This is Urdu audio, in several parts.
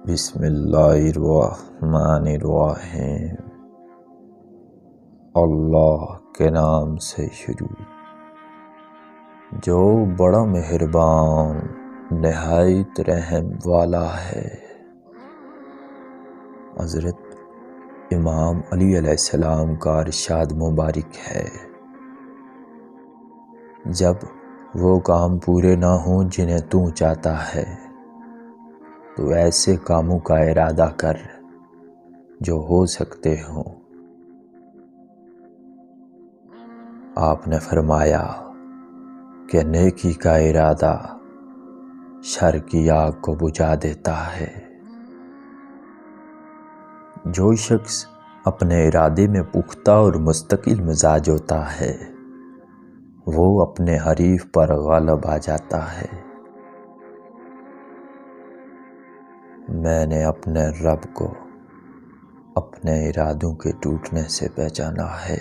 بسم اللہ الرحمن الرحیم۔ اللہ کے نام سے شروع جو بڑا مہربان نہایت رحم والا ہے۔ حضرت امام علی علیہ السلام کا ارشاد مبارک ہے، جب وہ کام پورے نہ ہوں جنہیں تو چاہتا ہے تو ایسے کاموں کا ارادہ کر جو ہو سکتے ہوں۔ آپ نے فرمایا کہ نیکی کا ارادہ شر کی آگ کو بجھا دیتا ہے۔ جو شخص اپنے ارادے میں پختہ اور مستقل مزاج ہوتا ہے وہ اپنے حریف پر غالب آ جاتا ہے۔ میں نے اپنے رب کو اپنے ارادوں کے ٹوٹنے سے پہچانا ہے۔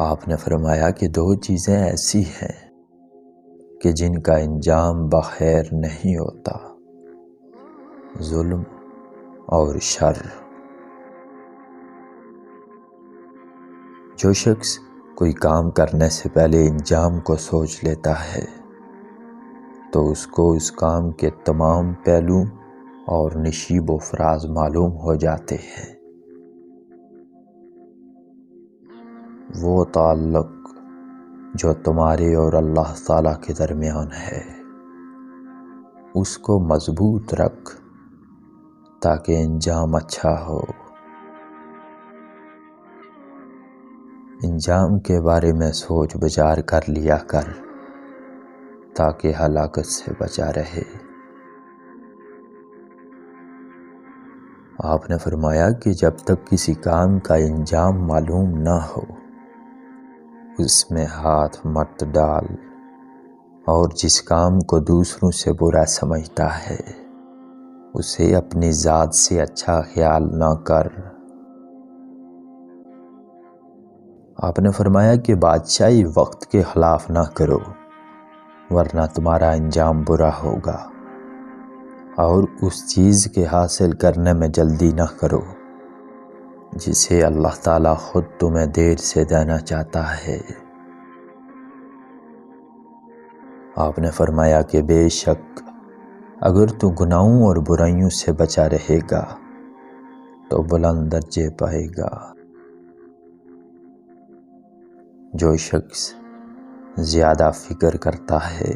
آپ نے فرمایا کہ دو چیزیں ایسی ہیں کہ جن کا انجام بخیر نہیں ہوتا، ظلم اور شر۔ جو شخص کوئی کام کرنے سے پہلے انجام کو سوچ لیتا ہے تو اس کو اس کام کے تمام پہلو اور نشیب و فراز معلوم ہو جاتے ہیں۔ وہ تعلق جو تمہارے اور اللہ تعالیٰ کے درمیان ہے اس کو مضبوط رکھ تاکہ انجام اچھا ہو۔ انجام کے بارے میں سوچ بچار کر لیا کر تاکہ ہلاکت سے بچا رہے۔ آپ نے فرمایا کہ جب تک کسی کام کا انجام معلوم نہ ہو اس میں ہاتھ مت ڈال، اور جس کام کو دوسروں سے برا سمجھتا ہے اسے اپنی ذات سے اچھا خیال نہ کر۔ آپ نے فرمایا کہ بادشاہی وقت کے خلاف نہ کرو ورنہ تمہارا انجام برا ہوگا، اور اس چیز کے حاصل کرنے میں جلدی نہ کرو جسے اللہ تعالیٰ خود تمہیں دیر سے دینا چاہتا ہے۔ آپ نے فرمایا کہ بے شک اگر تو گناہوں اور برائیوں سے بچا رہے گا تو بلند درجے پائے گا۔ جو شخص زیادہ فکر کرتا ہے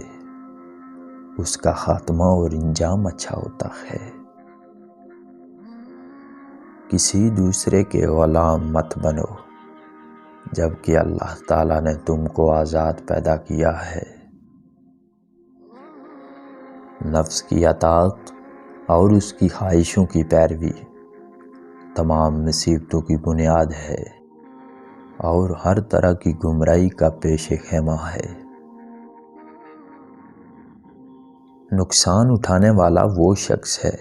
اس کا خاتمہ اور انجام اچھا ہوتا ہے۔ کسی دوسرے کے غلام مت بنو جبکہ اللہ تعالیٰ نے تم کو آزاد پیدا کیا ہے۔ نفس کی اطاعت اور اس کی خواہشوں کی پیروی تمام مصیبتوں کی بنیاد ہے اور ہر طرح کی گمراہی کا پیش خیمہ ہے۔ نقصان اٹھانے والا وہ شخص ہے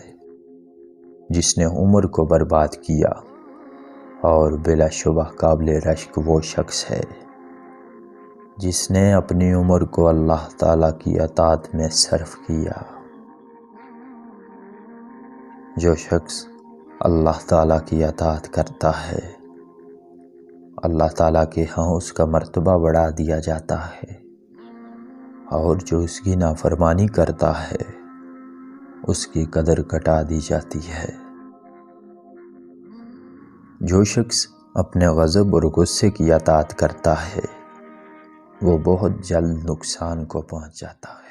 جس نے عمر کو برباد کیا، اور بلا شبہ قابل رشک وہ شخص ہے جس نے اپنی عمر کو اللہ تعالیٰ کی اطاعت میں صرف کیا۔ جو شخص اللہ تعالیٰ کی اطاعت کرتا ہے اللہ تعالیٰ کے ہاں اس کا مرتبہ بڑھا دیا جاتا ہے، اور جو اس کی نافرمانی کرتا ہے اس کی قدر گھٹا دی جاتی ہے۔ جو شخص اپنے غضب اور غصے کی اطاعت کرتا ہے وہ بہت جلد نقصان کو پہنچ جاتا ہے۔